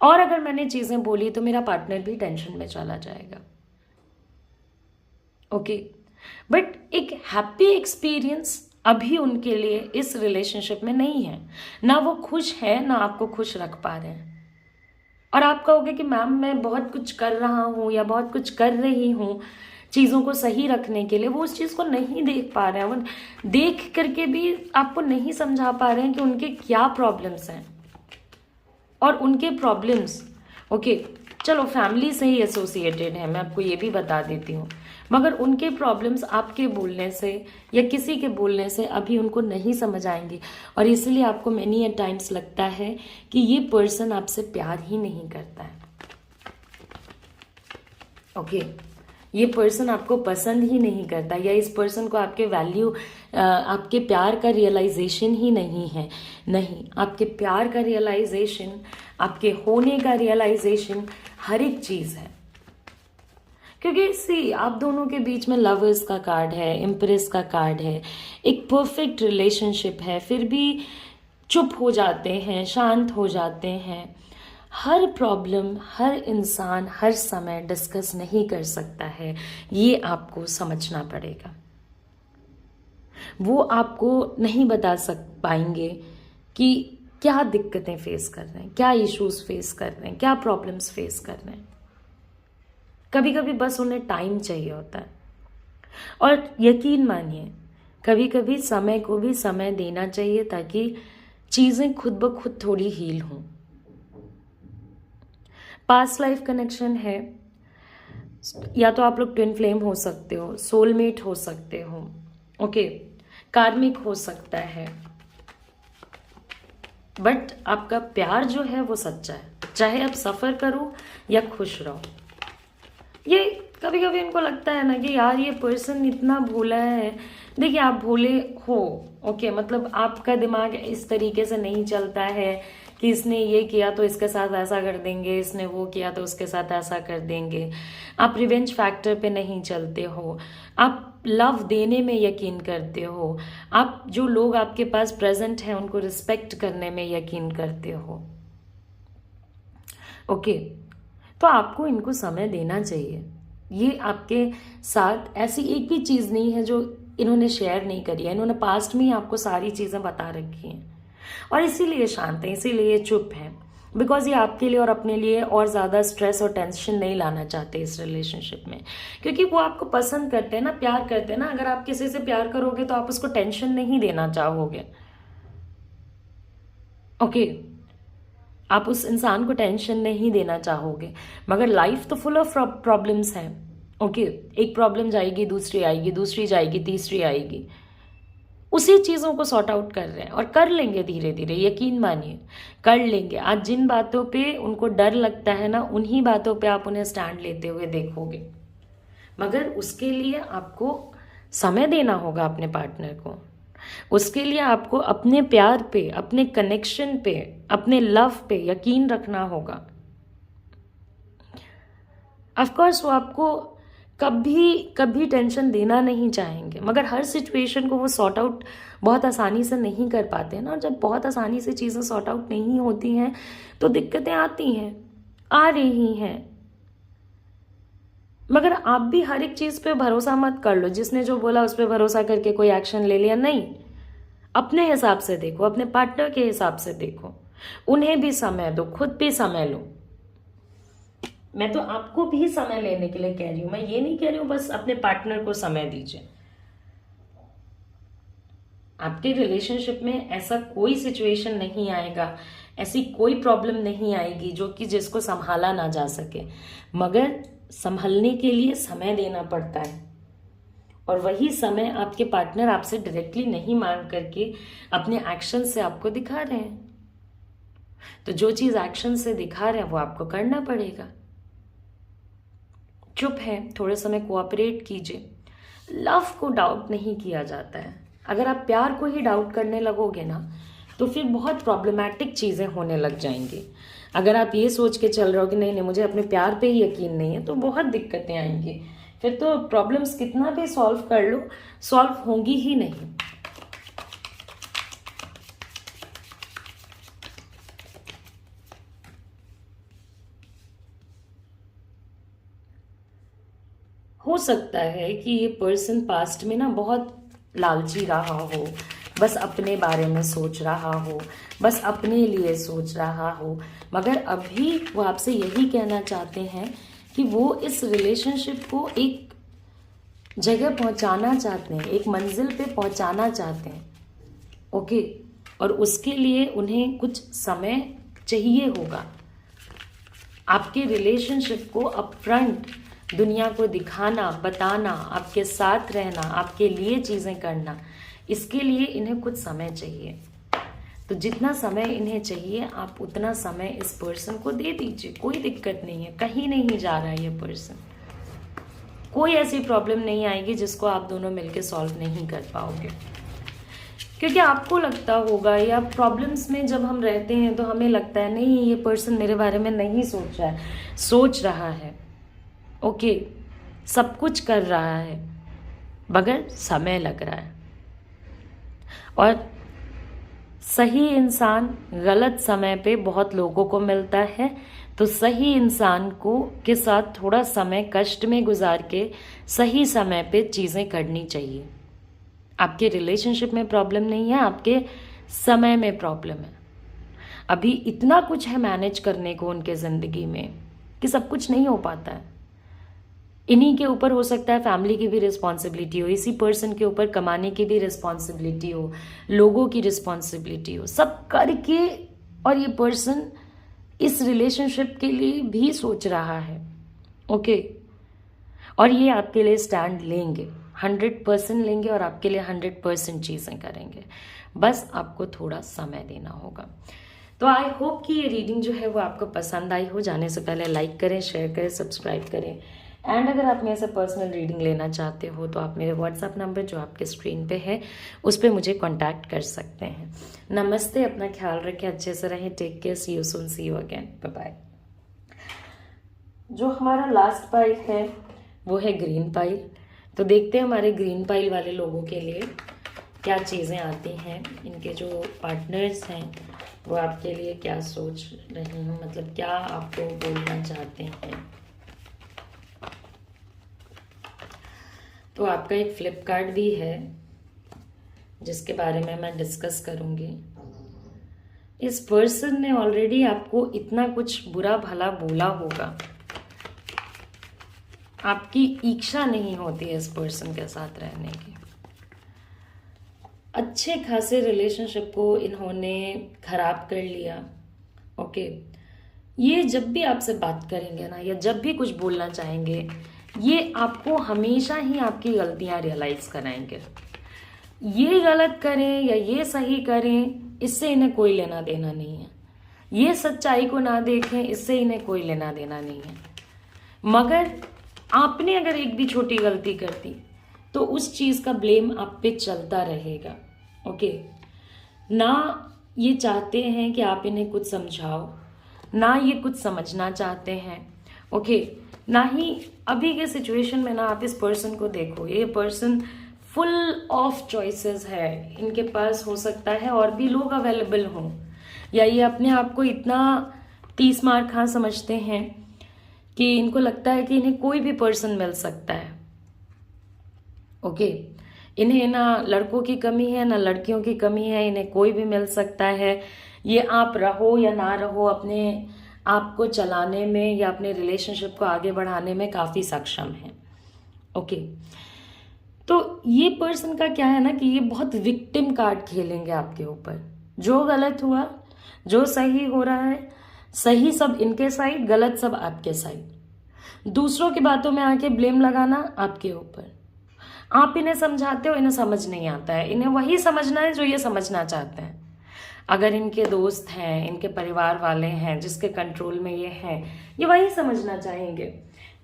और अगर मैंने चीजें बोली तो मेरा पार्टनर भी टेंशन में चला जाएगा, ओके। बट एक हैप्पी एक्सपीरियंस अभी उनके लिए इस रिलेशनशिप में नहीं है, ना वो खुश है ना आपको खुश रख पा रहे हैं। और आप कहोगे कि मैम मैं बहुत कुछ कर रहा हूँ या बहुत कुछ कर रही हूँ चीज़ों को सही रखने के लिए, वो उस चीज़ को नहीं देख पा रहे हैं, वो देख करके भी आपको नहीं समझा पा रहे हैं कि उनके क्या प्रॉब्लम्स हैं। और उनके प्रॉब्लम्स ओके चलो फैमिली से ही एसोसिएटेड है, मैं आपको ये भी बता देती हूँ, मगर उनके प्रॉब्लम्स आपके बोलने से या किसी के बोलने से अभी उनको नहीं समझ आएंगी। और इसलिए आपको मैनी एट टाइम्स लगता है कि ये पर्सन आपसे प्यार ही नहीं करता है। ओके ये पर्सन आपको पसंद ही नहीं करता, या इस पर्सन को आपके वैल्यू आपके प्यार का रियलाइजेशन ही नहीं है। नहीं, आपके प्यार का रियलाइजेशन, आपके होने का रियलाइजेशन हर एक चीज़ है। क्योंकि सी आप दोनों के बीच में लवर्स का कार्ड है, इम्प्रेस का कार्ड है, एक परफेक्ट रिलेशनशिप है, फिर भी चुप हो जाते हैं, शांत हो जाते हैं। हर प्रॉब्लम हर इंसान हर समय डिस्कस नहीं कर सकता है, ये आपको समझना पड़ेगा। वो आपको नहीं बता पाएंगे कि क्या दिक्कतें फेस कर रहे हैं, क्या इश्यूज फेस कर रहे हैं, क्या प्रॉब्लम्स फेस कर रहे हैं। कभी कभी बस उन्हें टाइम चाहिए होता है। और यकीन मानिए कभी कभी समय को भी समय देना चाहिए ताकि चीज़ें खुद ब खुद थोड़ी हील हों। पास्ट लाइफ कनेक्शन है, या तो आप लोग ट्विन फ्लेम हो सकते हो, सोलमेट हो सकते हो, ओके कार्मिक हो सकता है, बट आपका प्यार जो है वो सच्चा है, चाहे आप सफ़र करो या खुश रहो। ये कभी कभी इनको लगता है ना कि यार ये पर्सन इतना भोला है। देखिए आप भोले हो, ओके मतलब आपका दिमाग इस तरीके से नहीं चलता है कि इसने ये किया तो इसके साथ ऐसा कर देंगे, इसने वो किया तो उसके साथ ऐसा कर देंगे। आप रिवेंज फैक्टर पे नहीं चलते हो, आप लव देने में यकीन करते हो, आप जो लोग आपके पास प्रेजेंट हैं उनको रिस्पेक्ट करने में यकीन करते हो। ओके तो आपको इनको समय देना चाहिए। ये आपके साथ ऐसी एक भी चीज़ नहीं है जो इन्होंने शेयर नहीं करी है, इन्होंने पास्ट में ही आपको सारी चीज़ें बता रखी हैं और इसीलिए शांत है, इसीलिए चुप है, बिकॉज ये आपके लिए और अपने लिए और ज़्यादा स्ट्रेस और टेंशन नहीं लाना चाहते इस रिलेशनशिप में, क्योंकि वो आपको पसंद करते हैं ना, प्यार करते हैं ना। अगर आप किसी से प्यार करोगे तो आप उसको टेंशन नहीं देना चाहोगे। ओके आप उस इंसान को टेंशन नहीं देना चाहोगे, मगर लाइफ तो फुल ऑफ प्रॉब्लम्स हैं। ओके एक प्रॉब्लम जाएगी, दूसरी आएगी, दूसरी जाएगी, तीसरी आएगी। उसी चीज़ों को सॉर्ट आउट कर रहे हैं और कर लेंगे धीरे धीरे, यकीन मानिए कर लेंगे। आज जिन बातों पे उनको डर लगता है ना, उन्हीं बातों पे आप उन्हें स्टैंड लेते हुए देखोगे, मगर उसके लिए आपको समय देना होगा अपने पार्टनर को। उसके लिए आपको अपने प्यार पे, अपने कनेक्शन पे, अपने लव पे यकीन रखना होगा। ऑफ कोर्स वो आपको कभी कभी टेंशन देना नहीं चाहेंगे, मगर हर सिचुएशन को वो सॉर्ट आउट बहुत आसानी से नहीं कर पाते हैं ना। जब बहुत आसानी से चीज़ें सॉर्ट आउट नहीं होती हैं तो दिक्कतें आती हैं, आ रही हैं। मगर आप भी हर एक चीज़ पे भरोसा मत कर लो, जिसने जो बोला उस पर भरोसा करके कोई एक्शन ले लिया, नहीं। अपने हिसाब से देखो, अपने पार्टनर के हिसाब से देखो, उन्हें भी समय दो, खुद भी समय लो। मैं तो आपको भी समय लेने के लिए कह रही हूं, मैं ये नहीं कह रही हूं बस अपने पार्टनर को समय दीजिए। आपके रिलेशनशिप में ऐसा कोई सिचुएशन नहीं आएगा, ऐसी कोई प्रॉब्लम नहीं आएगी जो कि जिसको संभाला ना जा सके, मगर संभलने के लिए समय देना पड़ता है। और वही समय आपके पार्टनर आपसे डायरेक्टली नहीं मांग करके अपने एक्शन से आपको दिखा रहे हैं। तो जो चीज एक्शन से दिखा रहे हैं वो आपको करना पड़ेगा। चुप है, थोड़े समय कोऑपरेट कीजिए। लव को डाउट नहीं किया जाता है। अगर आप प्यार को ही डाउट करने लगोगे ना तो फिर बहुत प्रॉब्लमैटिक चीज़ें होने लग जाएंगी। अगर आप ये सोच के चल रहे हो कि नहीं नहीं मुझे अपने प्यार पे ही यकीन नहीं है, तो बहुत दिक्कतें आएंगी। फिर तो प्रॉब्लम्स कितना भी सॉल्व कर लो, सॉल्व होंगी ही नहीं। हो सकता है कि ये पर्सन पास्ट में ना बहुत लालची रहा हो, बस अपने बारे में सोच रहा हो, बस अपने लिए सोच रहा हो, मगर अभी वो आपसे यही कहना चाहते हैं कि वो इस रिलेशनशिप को एक जगह पहुंचाना चाहते हैं, एक मंजिल पे पहुंचाना चाहते हैं। ओके, और उसके लिए उन्हें कुछ समय चाहिए होगा। आपके रिलेशनशिप को अपफ्रंट दुनिया को दिखाना, बताना, आपके साथ रहना, आपके लिए चीज़ें करना, इसके लिए इन्हें कुछ समय चाहिए। तो जितना समय इन्हें चाहिए आप उतना समय इस पर्सन को दे दीजिए, कोई दिक्कत नहीं है, कहीं नहीं जा रहा है ये पर्सन। कोई ऐसी प्रॉब्लम नहीं आएगी जिसको आप दोनों मिलकर सॉल्व नहीं कर पाओगे, क्योंकि आपको लगता होगा, या प्रॉब्लम्स में जब हम रहते हैं तो हमें लगता है नहीं ये पर्सन मेरे बारे में नहीं सोच रहा है, सोच रहा है, ओके, सब कुछ कर रहा है, मगर समय लग रहा है। और सही इंसान गलत समय पे बहुत लोगों को मिलता है, तो सही इंसान को के साथ थोड़ा समय कष्ट में गुजार के सही समय पे चीज़ें करनी चाहिए। आपके रिलेशनशिप में प्रॉब्लम नहीं है, आपके समय में प्रॉब्लम है। अभी इतना कुछ है मैनेज करने को उनके ज़िंदगी में कि सब कुछ नहीं हो पाता है। इन्हीं के ऊपर हो सकता है फैमिली की भी रिस्पॉन्सिबिलिटी हो, इसी पर्सन के ऊपर कमाने की भी रिस्पॉन्सिबिलिटी हो, लोगों की रिस्पॉन्सिबिलिटी हो, सब करके और ये पर्सन इस रिलेशनशिप के लिए भी सोच रहा है। ओके, और ये आपके लिए स्टैंड लेंगे, 100% लेंगे और आपके लिए 100% चीज़ें करेंगे। बस आपको थोड़ा समय देना होगा। तो आई होप कि ये रीडिंग जो है वो आपको पसंद आई हो। जाने से पहले लाइक करें, शेयर करें, सब्सक्राइब करें। एंड अगर आप मेरे से पर्सनल रीडिंग लेना चाहते हो तो आप मेरे व्हाट्सएप नंबर जो आपके स्क्रीन पे है उस पर मुझे कांटेक्ट कर सकते हैं। नमस्ते, अपना ख्याल रखें, अच्छे से रहें, take care, see you soon, see you again, bye bye. जो हमारा लास्ट पाइल है वो है ग्रीन पाइल। तो देखते हैं हमारे ग्रीन पाइल वाले लोगों के लिए क्या चीज़ें आती हैं। इनके जो पार्टनर्स हैं वो आपके लिए क्या सोच रहे हैं, मतलब क्या आपको बोलना चाहते हैं। तो आपका एक फ्लिप कार्ड भी है जिसके बारे में मैं डिस्कस करूंगी। इस पर्सन ने ऑलरेडी आपको इतना कुछ बुरा भला बोला होगा, आपकी इच्छा नहीं होती है इस पर्सन के साथ रहने की। अच्छे खासे रिलेशनशिप को इन्होंने खराब कर लिया। ओके, ये जब भी आपसे बात करेंगे ना, या जब भी कुछ बोलना चाहेंगे, ये आपको हमेशा ही आपकी गलतियां रियलाइज कराएंगे। ये गलत करें या ये सही करें, इससे इन्हें कोई लेना देना नहीं है। ये सच्चाई को ना देखें, इससे इन्हें कोई लेना देना नहीं है। मगर आपने अगर एक भी छोटी गलती कर दी तो उस चीज़ का ब्लेम आप पे चलता रहेगा। ओके, ना ये चाहते हैं कि आप इन्हें कुछ समझाओ, ना ये कुछ समझना चाहते हैं। ओके, ना ही अभी के सिचुएशन में ना आप इस पर्सन को देखो, ये पर्सन फुल ऑफ चॉइसेस है, इनके पास हो सकता है और भी लोग अवेलेबल हों, या ये अपने आप को इतना 30 मार खा समझते हैं कि इनको लगता है कि इन्हें कोई भी पर्सन मिल सकता है। ओके, इन्हें ना लड़कों की कमी है ना लड़कियों की कमी है, इन्हें कोई भी मिल सकता है। ये आप रहो या ना रहो, अपने आप को चलाने में या अपने रिलेशनशिप को आगे बढ़ाने में काफ़ी सक्षम है। ओके, तो ये पर्सन का क्या है ना कि ये बहुत विक्टिम कार्ड खेलेंगे आपके ऊपर। जो गलत हुआ, जो सही हो रहा है, सही सब इनके साइड, गलत सब आपके साइड। दूसरों की बातों में आके ब्लेम लगाना आपके ऊपर। आप इन्हें समझाते हो, इन्हें समझ नहीं आता है, इन्हें वही समझना है जो ये समझना चाहते हैं। अगर इनके दोस्त हैं, इनके परिवार वाले हैं जिसके कंट्रोल में ये हैं, ये वही समझना चाहेंगे।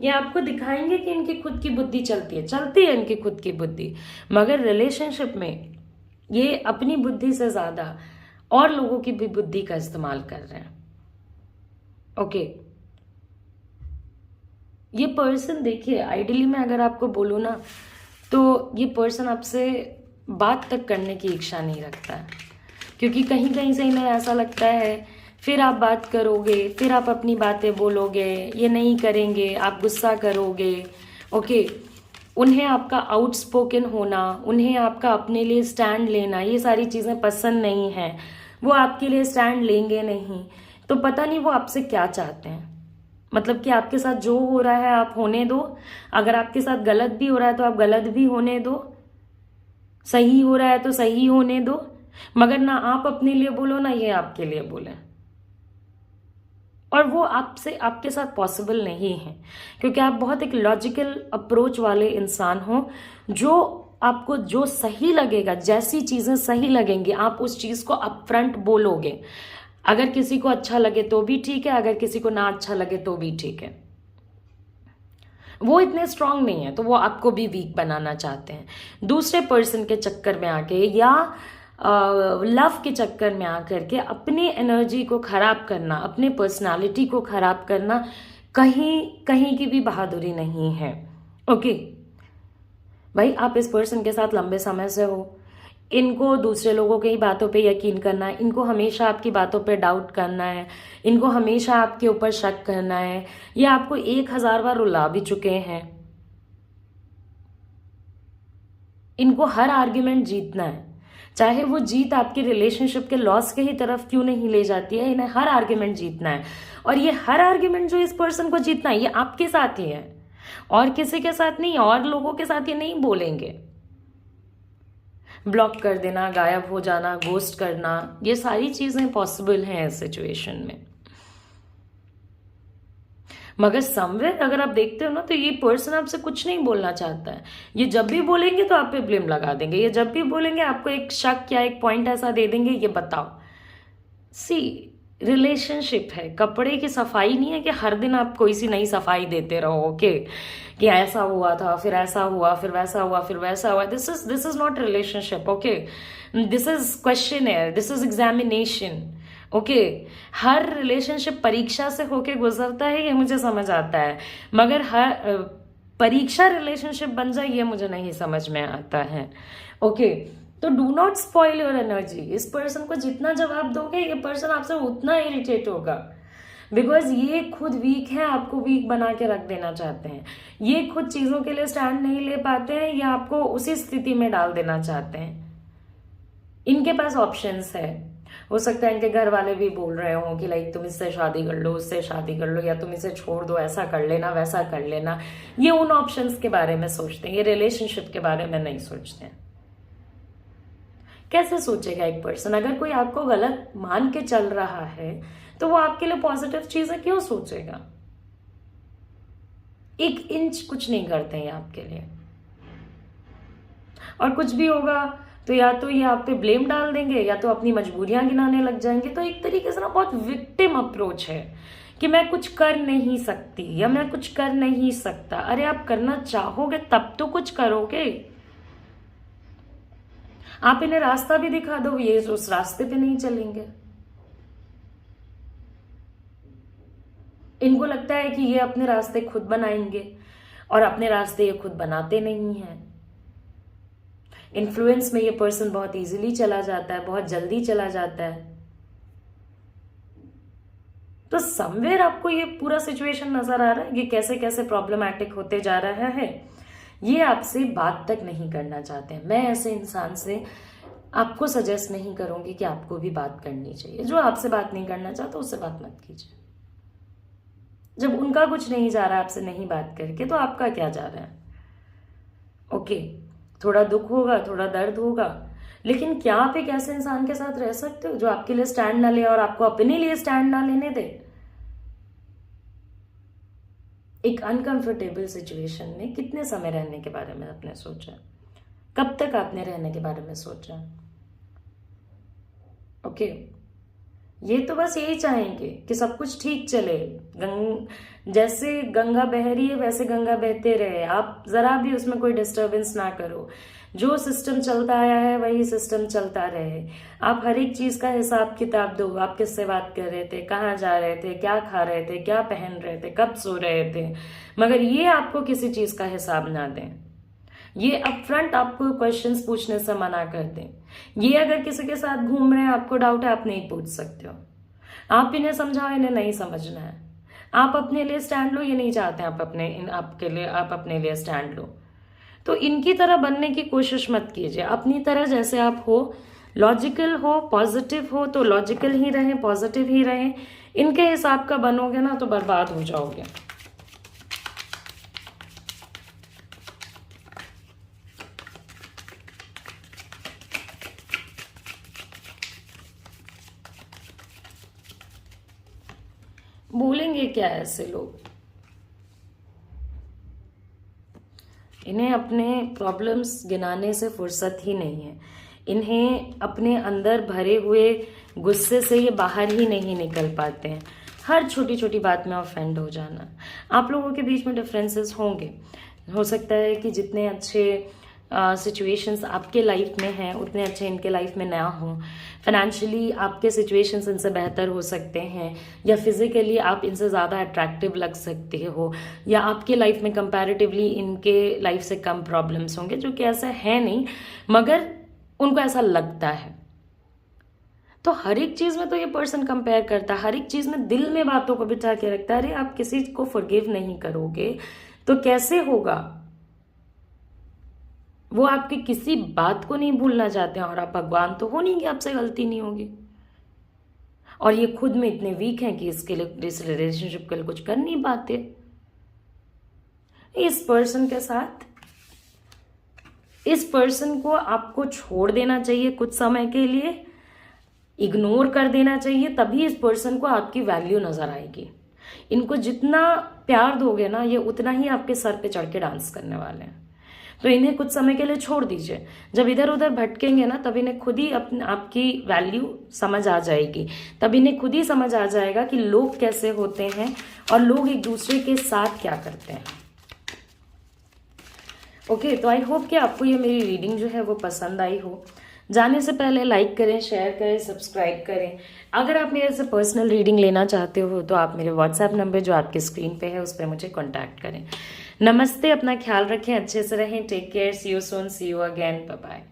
ये आपको दिखाएंगे कि इनकी खुद की बुद्धि चलती है इनकी खुद की बुद्धि, मगर रिलेशनशिप में ये अपनी बुद्धि से ज़्यादा और लोगों की भी बुद्धि का इस्तेमाल कर रहे हैं। ओके, ये पर्सन देखिए, आइडियली मैं अगर आपको बोलूँ ना तो ये पर्सन आपसे बात तक करने की इच्छा नहीं रखता है, क्योंकि कहीं कहीं से इन्हें ऐसा लगता है फिर आप बात करोगे, फिर आप अपनी बातें बोलोगे, ये नहीं करेंगे, आप गुस्सा करोगे। ओके, उन्हें आपका आउटस्पोकन होना, उन्हें आपका अपने लिए स्टैंड लेना, ये सारी चीज़ें पसंद नहीं है। वो आपके लिए स्टैंड लेंगे नहीं। तो पता नहीं वो आपसे क्या चाहते हैं। मतलब कि आपके साथ जो हो रहा है आप होने दो, अगर आपके साथ गलत भी हो रहा है तो आप गलत भी होने दो, सही हो रहा है तो सही होने दो, मगर ना आप अपने लिए बोलो ना ये आपके लिए बोले। और वो आपसे आपके साथ पॉसिबल नहीं है, क्योंकि आप बहुत एक लॉजिकल अप्रोच वाले इंसान हो। जो आपको जो सही लगेगा, जैसी चीज़ें सही लगेंगी आप उस चीज़ को अपफ्रंट बोलोगे। अगर किसी को अच्छा लगे तो भी ठीक है, अगर किसी को ना अच्छा लगे तो भी ठीक है। वो इतने स्ट्रांग नहीं है तो वो आपको भी वीक बनाना चाहते हैं। दूसरे पर्सन के चक्कर में आके या लव के चक्कर में आकर के अपनी एनर्जी को खराब करना, अपने पर्सनालिटी को खराब करना कहीं कहीं की भी बहादुरी नहीं है। ओके भाई, आप इस पर्सन के साथ लंबे समय से हो, इनको दूसरे लोगों की बातों पे यकीन करना है, इनको हमेशा आपकी बातों पे डाउट करना है, इनको हमेशा आपके ऊपर शक करना है, ये आपको 1000 बार रुला भी चुके हैं। इनको हर आर्ग्यूमेंट जीतना है, चाहे वो जीत आपके रिलेशनशिप के लॉस के ही तरफ क्यों नहीं ले जाती है, इन्हें हर आर्ग्यूमेंट जीतना है। और ये हर आर्ग्यूमेंट जो इस पर्सन को जीतना है ये आपके साथ ही है, और किसी के साथ नहीं, और लोगों के साथ ये नहीं बोलेंगे। ब्लॉक कर देना, गायब हो जाना, घोस्ट करना, ये सारी चीजें पॉसिबल हैं इस सिचुएशन में। मगर समवेयर अगर आप देखते हो ना तो ये पर्सन आपसे कुछ नहीं बोलना चाहता है। ये जब भी बोलेंगे तो आप पे ब्लेम लगा देंगे, ये जब भी बोलेंगे आपको एक शक या एक पॉइंट ऐसा दे देंगे, ये बताओ। सी रिलेशनशिप है, कपड़े की सफाई नहीं है कि हर दिन आप कोई सी नई सफाई देते रहो। ओके कि ऐसा हुआ था, फिर ऐसा हुआ, फिर वैसा हुआ, फिर वैसा हुआ। This is not relationship. Okay, this is questioner, this is examination. Okay, हर रिलेशनशिप परीक्षा से होके गुजरता है, ये मुझे समझ आता है, मगर हर परीक्षा रिलेशनशिप बन जाए ये मुझे नहीं समझ में आता है। ओके, तो do not spoil your energy. इस पर्सन को जितना जवाब दोगे ये पर्सन आपसे उतना इरिटेट होगा, बिकॉज ये खुद वीक है, आपको वीक बना के रख देना चाहते हैं। ये खुद चीजों के लिए स्टैंड नहीं ले पाते हैं, ये आपको उसी स्थिति में डाल देना चाहते हैं। इनके पास ऑप्शंस है, हो सकता है इनके घर वाले भी बोल रहे हो कि लाइक तुम इससे शादी कर लो, उससे शादी कर लो, या तुम इसे छोड़ दो, ऐसा कर लेना, वैसा कर लेना। ये उन ऑप्शंस के बारे में सोचते हैं, ये रिलेशनशिप के बारे में नहीं सोचते हैं। कैसे सोचेगा एक पर्सन? अगर कोई आपको गलत मान के चल रहा है तो वो आपके लिए पॉजिटिव चीजें क्यों सोचेगा? 1 इंच कुछ नहीं करते हैं आपके लिए, और कुछ भी होगा तो या तो ये आप पे ब्लेम डाल देंगे या तो अपनी मजबूरियां गिनाने लग जाएंगे। तो एक तरीके से ना बहुत विक्टिम अप्रोच है कि मैं कुछ कर नहीं सकती या मैं कुछ कर नहीं सकता। अरे आप करना चाहोगे तब तो कुछ करोगे। आप इन्हें रास्ता भी दिखा दो, ये उस रास्ते पे नहीं चलेंगे। इनको लगता है कि ये अपने रास्ते खुद बनाएंगे, और अपने रास्ते ये खुद बनाते नहीं हैं। इन्फ्लुएंस में ये पर्सन बहुत इजीली चला जाता है, बहुत जल्दी चला जाता है। तो समवेयर आपको ये पूरा सिचुएशन नजर आ रहा है कि कैसे कैसे प्रॉब्लमैटिक होते जा रहा है। ये आपसे बात तक नहीं करना चाहते हैं। मैं ऐसे इंसान से आपको सजेस्ट नहीं करूंगी कि आपको भी बात करनी चाहिए। जो आपसे बात नहीं करना चाहता उससे बात मत कीजिए। जब उनका कुछ नहीं जा रहा आपसे नहीं बात करके, तो आपका क्या जा रहा है? ओके, थोड़ा दुख होगा, थोड़ा दर्द होगा, लेकिन क्या आप एक ऐसे इंसान के साथ रह सकते हो जो आपके लिए स्टैंड ना ले और आपको अपने लिए स्टैंड ना लेने दे? एक अनकंफर्टेबल सिचुएशन में कितने समय रहने के बारे में आपने सोचा? कब तक आपने रहने के बारे में सोचा? ओके, ये तो बस यही चाहेंगे कि सब कुछ ठीक चले, जैसे गंगा बह रही है वैसे गंगा बहते रहे, आप जरा भी उसमें कोई डिस्टरबेंस ना करो। जो सिस्टम चलता आया है वही सिस्टम चलता रहे। आप हर एक चीज का हिसाब किताब दो। आप किससे बात कर रहे थे, कहाँ जा रहे थे, क्या खा रहे थे, क्या पहन रहे थे, कब सो रहे थे, मगर ये आपको किसी चीज का हिसाब ना दें। ये अपफ्रंट आपको क्वेश्चंस पूछने से मना कर दें। ये अगर किसी के साथ घूम रहे हैं, आपको डाउट है, आप नहीं पूछ सकते हो। आप इन्हें समझाओ, इन्हें नहीं समझना है। आप अपने लिए स्टैंड लो, ये नहीं चाहते आप अपने लिए स्टैंड लो। तो इनकी तरह बनने की कोशिश मत कीजिए, अपनी तरह जैसे आप हो, लॉजिकल हो, पॉजिटिव हो तो लॉजिकल ही रहें, पॉजिटिव ही रहें। इनके हिसाब का बनोगे ना तो बर्बाद हो जाओगे। बोलेंगे क्या ऐसे लोग? इन्हें अपने प्रॉब्लम्स गिनाने से फुर्सत ही नहीं है। इन्हें अपने अंदर भरे हुए गुस्से से ये बाहर ही नहीं निकल पाते हैं। हर छोटी छोटी बात में ऑफेंड हो जाना। आप लोगों के बीच में डिफरेंसेस होंगे, हो सकता है कि जितने अच्छे सिचुएशंस आपके लाइफ में हैं उतने अच्छे इनके लाइफ में ना हो। फाइनेंशियली आपके सिचुएशंस इनसे बेहतर हो सकते हैं, या फिजिकली आप इनसे ज़्यादा अट्रैक्टिव लग सकते हो, या आपके लाइफ में कंपैरेटिवली इनके लाइफ से कम प्रॉब्लम्स होंगे, जो कि ऐसा है नहीं, मगर उनको ऐसा लगता है। तो हर एक चीज़ में तो ये पर्सन कंपेयर करता है, हर एक चीज़ में दिल में बातों को बिठा के रखता है। अरे आप किसी को फॉरगिव नहीं करोगे तो कैसे होगा? वो आपकी किसी बात को नहीं भूलना चाहते हैं, और आप भगवान तो हो नहीं कि आपसे गलती नहीं होगी। और ये खुद में इतने वीक हैं कि इसके लिए, इस रिलेशनशिप के लिए कुछ कर नहीं पाते। इस पर्सन के साथ, इस पर्सन को आपको छोड़ देना चाहिए कुछ समय के लिए, इग्नोर कर देना चाहिए, तभी इस पर्सन को आपकी वैल्यू नजर आएगी। इनको जितना प्यार दोगे ना, ये उतना ही आपके सर पे चढ़ के डांस करने वाले हैं। तो इन्हें कुछ समय के लिए छोड़ दीजिए। जब इधर उधर भटकेंगे ना, तब इन्हें खुद ही आपकी वैल्यू समझ आ जाएगी। तब इन्हें खुद ही समझ आ जाएगा कि लोग कैसे होते हैं और लोग एक दूसरे के साथ क्या करते हैं। ओके, तो आई होप कि आपको ये मेरी रीडिंग जो है वो पसंद आई हो। जाने से पहले लाइक करें, शेयर करें, सब्सक्राइब करें। अगर आप मेरे से पर्सनल रीडिंग लेना चाहते हो तो आप मेरे व्हाट्सएप नंबर जो आपके स्क्रीन पे है उस पर मुझे कॉन्टैक्ट करें। नमस्ते, अपना ख्याल रखें, अच्छे से रहें, take care, see you soon, see you again, bye bye.